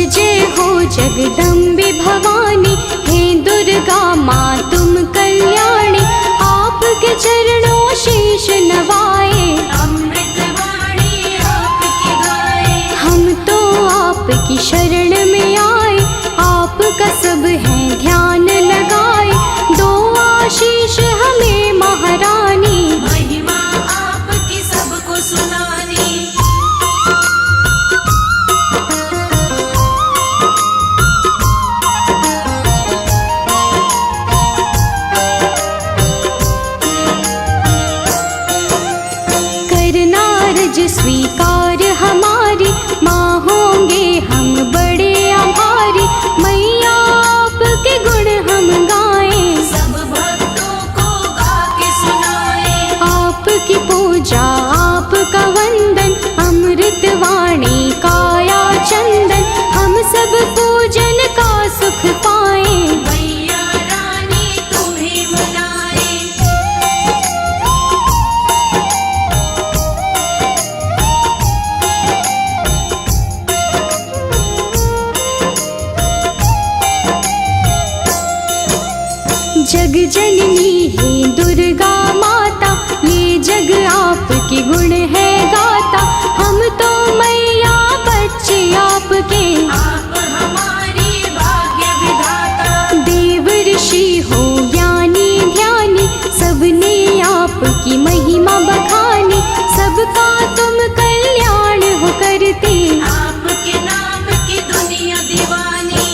जय हो जगदम्बे भवानी, हे दुर्गा माँ तुम कल्याणी। आपके चरणों शीश नवाए, अमृत वाणी आपकी गाए। हम तो आपकी शरण में आए, आपका सब है ध्यान लगाए। दो आशीष हमें महारानी, महिमा आपकी सबको सुनानी। करना रज स्वीकार हमारी, माँ होंगे हम बड़े आभारी। मैया आपके गुण हम गाएं, सब भक्तों को गा के सुनाए। आपकी पूजा आपका वंदन, अमृत वाणी काया चंदन। हम सब पूजन का सुख पाएं, मैया रानी तुम्हें मनाए। जग जननी है दुर्गा माता, ये जग आपके गुण है गाता। हम तो मैया बच्चे आपके, आप हमारी भाग्य विधाता। देव ऋषि हो ज्ञानी ध्यानी, सबने आपकी महिमा बखानी। सबका तुम कल्याण हो करते, आपके नाम की दुनिया दीवानी।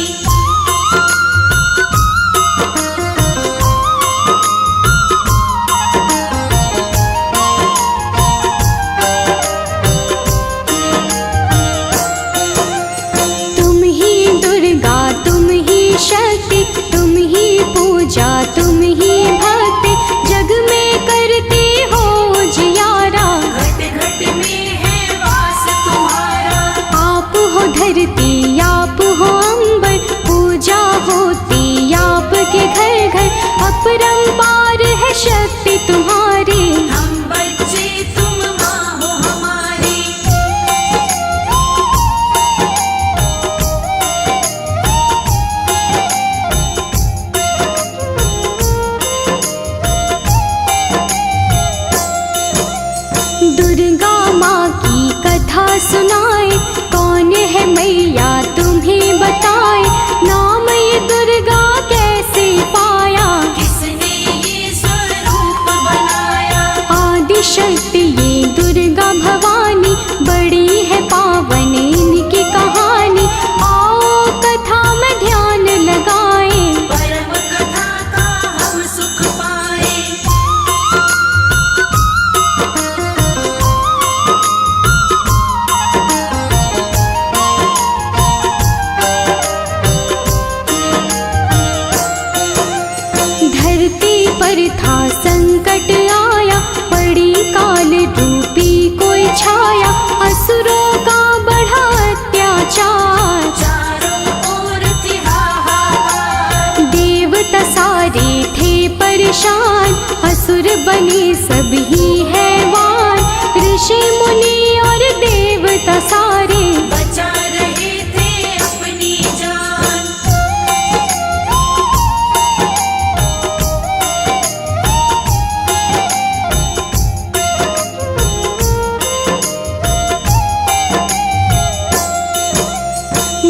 तुम ही दुर्गा तुम ही शक्ति, तुम ही पूजा तुम ही भक्ति। जग में करते हो जियारा, घट घट में है वास तुम्हारा। आप हो धरती आप हो अंबर, पूजा होती आपके घर घर। अपरंपार है शक्ति तुम्हारी, हम बच्चे तुम माँ हो हमारी। दुर्गा माँ की कथा सुनाए, कौन है मैया तुम्हें बताए। नाम ये दुर्गा कैसे पाया, किसने ये स्वरूप बनाया। आदि शक्ति ये दुर्गा भवानी, बड़ी है पावन इनकी कहानी। आओ कथा में ध्यान लगाए, परम कथा का हम सुख पाए। धरती पर था संकट आया, पड़ी काल रूपी कोई छाया। असुरों का बढ़ा अत्याचार, चारों ओर थी हाहाकार। देवता सारे थे परेशान, असुर बने सभी हैवान। ऋषि मुनि और देवता सारे, बचा रहे थे अपनी जान।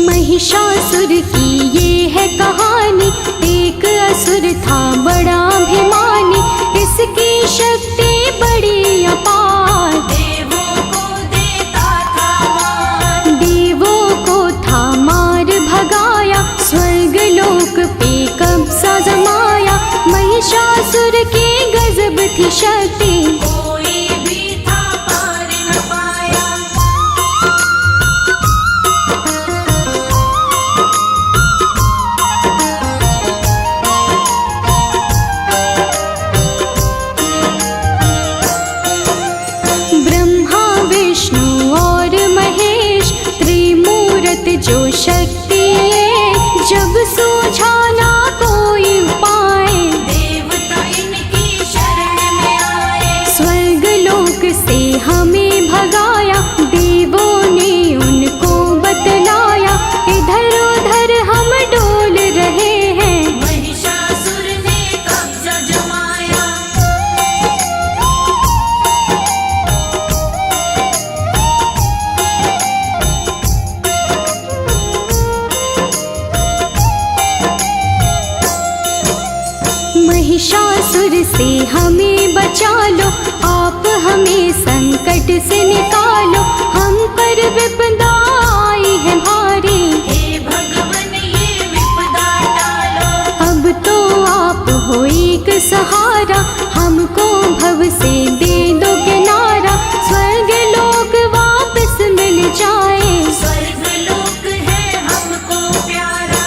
महिषासुर की ये है कहानी। एक असुर था बड़ा अभिमानी, इसकी शक्ति बड़ी अपार। देवों को देता था मान, देवों को था मार भगाया, स्वर्ग लोक पे कब्जा जमाया। महिषासुर की गजब थी शक्ति, कोई भी था पार न पाया। ब्रह्मा विष्णु और महेश, त्रिमूर्त जो शक्ति है। जब सूझा ना कोई उपाय, देवता इनकी शरण में आए। स्वर्ग लोक से हमें भगाया, देवों ने उनको बतलाया। इधर महिषासुर से हमें बचा लो, आप हमें संकट से निकालो, हम पर विपदा आई है भारी, हे भगवन ये विपदा टालो। अब तो आप हो एक सहारा, हमको भव से दे दो किनारा, स्वर्ग लोक वापस मिल जाए, स्वर्ग लोक है हमको प्यारा।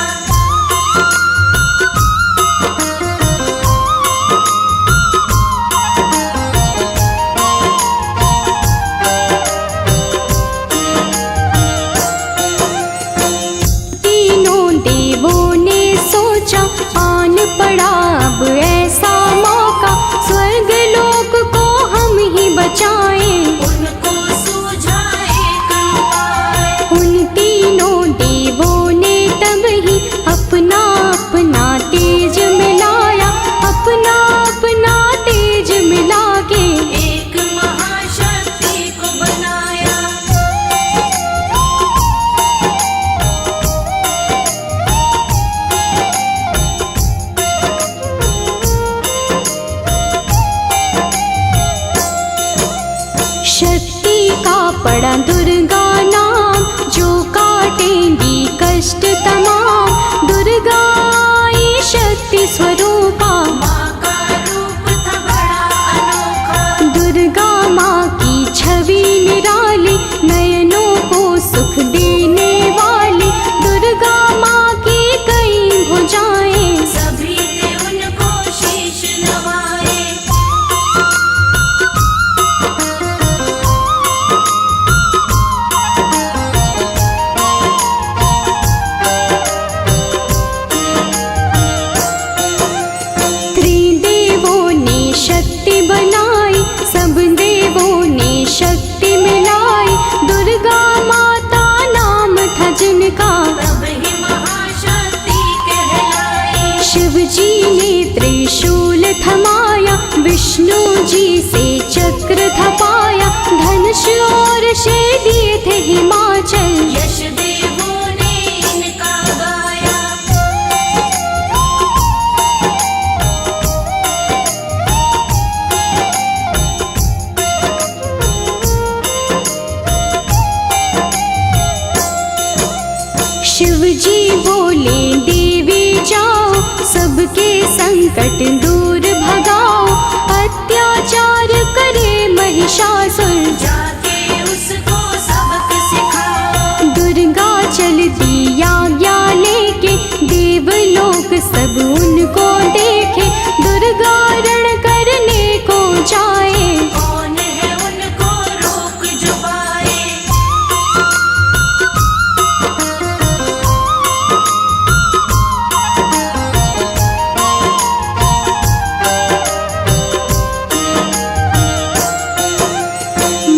तीनों देवों ने सोचा, आन पड़ा अब ऐसा मौका, स्वर्ग लोक को हम ही बचाएं, उनको सूझा एक उपाय। उन तीनों देवों ने तब ही अपना अपना तेज मिलाया, अपना अपना तेज मिला के एक महाशक्ति को बनाया। शक्ति का पड़ा दुर्गा नाम, जो काटेंगी कष्ट तमाम, दुर्गा आई शक्ति स्वरूपा, माँ का रूप था बड़ा अनोखा। दुर्गा माँ की छवि निराली, नयनों को सुख देने वाली, दुर्गा माँ की कई भुजाएं, सभी थे उनको शीश नवाए। त्रिदेवों ने शक्ति बनाई, सब देवों ने शक्ति मिलाई, दुर्गा माता नाम था जिनका, तब ही महाशक्ति कहलाई। शिव जी ने त्रिशूल थमाया, विष्णु जी से चक्र थपाया, धनुष और से दिए थे हिमाचल, यश देवों ने इनका गाया। शिव जी बोले देवी जाओ, सबके संकट दूर भगाओ, अत्याचार करे महिषासुर, जाके उसको सबक सिखाओ। दुर्गा चलती आज्ञा लेके, देवलोक सब उनको देखे, दुर्गा रण करने को जाए, कौन है उनको रोक जो पाए।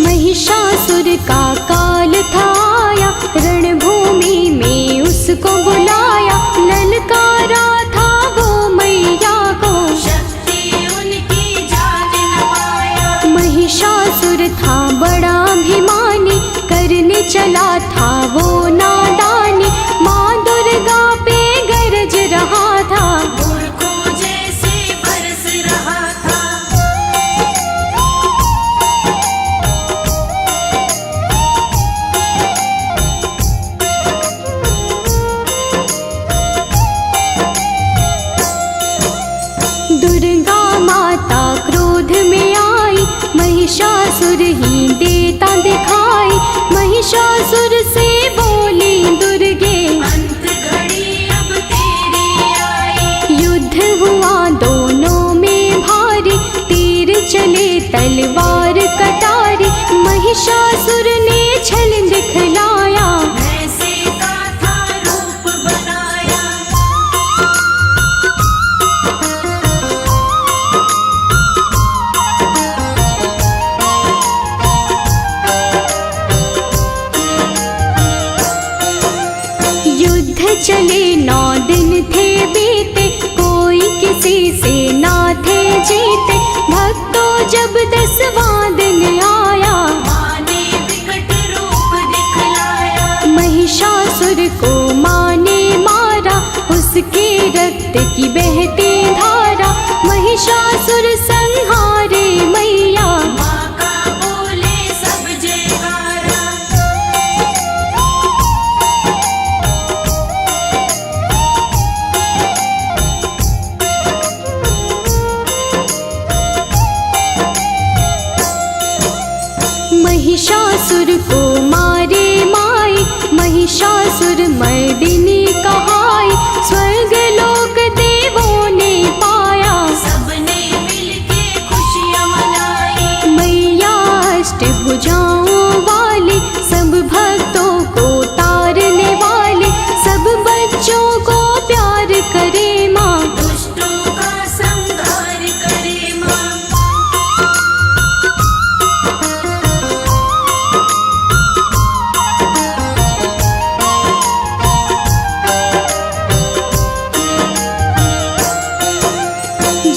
महिषासुर का काल था आया, रणभूमि में उसको बुलाया, ललकारा था वो मैया को, शक्ति उनकी जान न पाया। महिषासुर था बड़ा अभिमानी, करने चला था वो नादानी, माँ दुर्गा पे गरज रहा था, मूर्खों जैसे बरस रहा था। दुर्गा माता क्रोध में आई, महिषासुर ही देता दिखाई, महिषासुर से बोली दुर्गे, अंत घड़ी अब तेरी आई। युद्ध हुआ दोनों में भारी, तीर चले तलवार कटारी, महिषासुर ने छल दिखलाया, भैंसे का था रूप बनाया। युद्ध चले 9 दिन थे बीते, कोई किसी से ना थे जीते, भक्तों जब 10वां दिन आया, माँ ने विकट रूप दिखलाया। महिषासुर को माँ ने मारा, उसके रक्त की बहती धारा,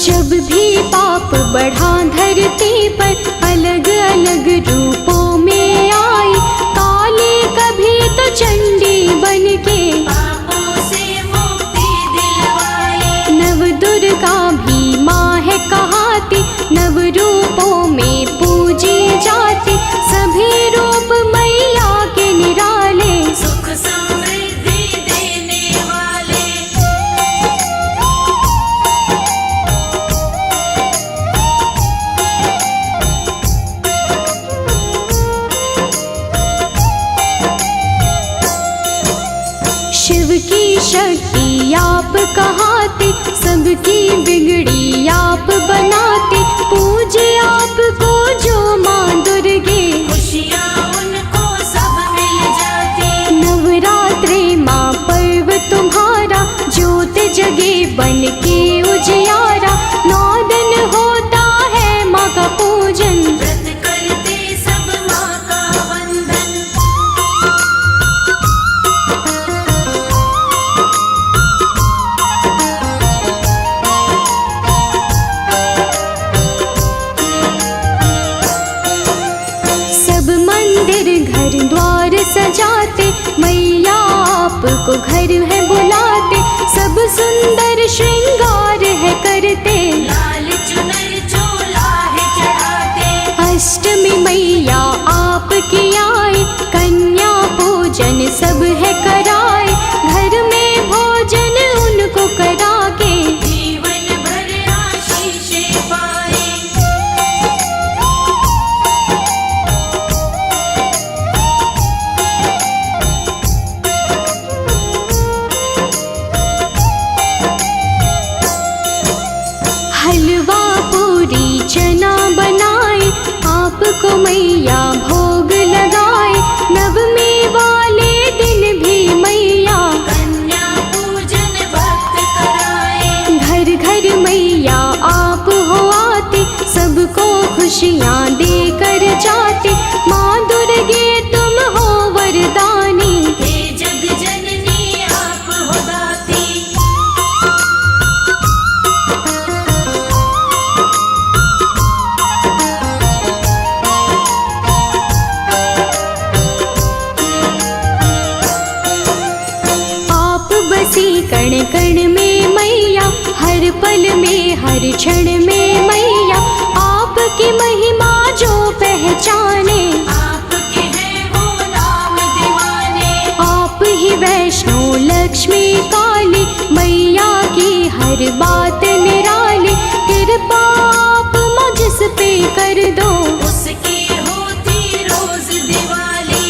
जब भी पाप बढ़ा धरती पर अलग अलग रूपों में आई, काली कभी तो चंडी बन के पापों से मुक्ति दिलवाई। नव दुर्गा भी माँ है कहाती, नव रूपों में पूजी जाती, सभी रूप मैया के निराले, सुख समृद्धि देने वाले। शिव की शक्ति आप कहाते, सबकी बिगड़ी आप बनाते, पूजे आपको जो माँ दुर्गे, खुशियाँ उनको सब मिल जाती। नवरात्रे माँ पर्व तुम्हारा, ज्योत जगे बन के उजियारा, 9 दिन होता है माँ का पूजन, व्रत करते सब माँ का वंदन। सब मंदिर घर द्वार सजाते, मैया आपको घर है बुलाते, सब सुंदर श्रृंगार है करते, लाल चुनर चोला है चढ़ाते। अष्टमी मैया आपकी आए, कन्या पूजन सब है कराए, घर में भोजन उनको करा के, जीवन भर आशीषें पाए। हलवा पूरी चना बनाए, आपको मैया भोग लगाए, नवमी वाले दिन भी मैया कन्या पूजन भक्त कराए। घर घर मैया आप हो आते, सबको खुशियाँ देकर जाते, माँ दुर्गे तुम हो वरदानी, हे जग जननी आप हो दाती। आप बसी कण कण में मैया, हर पल में हर क्षण में मैया, आपकी महिमा जो पहचाने, आपके हैं वो नाम दीवाने। आप ही वैष्णो लक्ष्मी काली, मैया की हर बात निराली, कृपा आप मुझ पे कर दो, उसकी होती रोज दिवाली।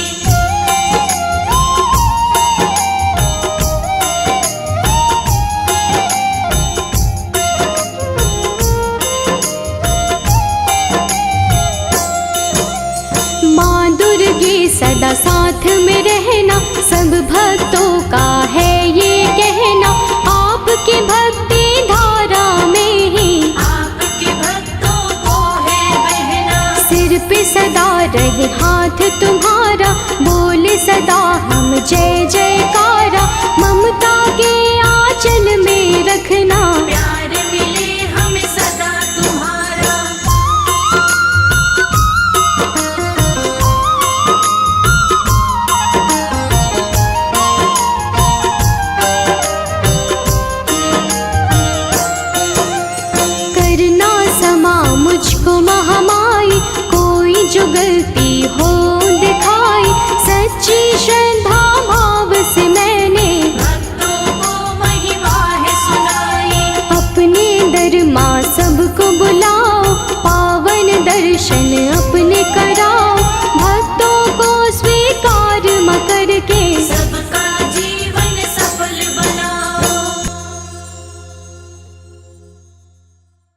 माँ दुर्गे सदा साथ में रहना, सब भक्तों का है ये कहना, आपकी भक्ति धारा में ही आपके भक्तों को है बहना। सिर पे सदा रहे हाथ तुम्हारा, बोले सदा हम जय जय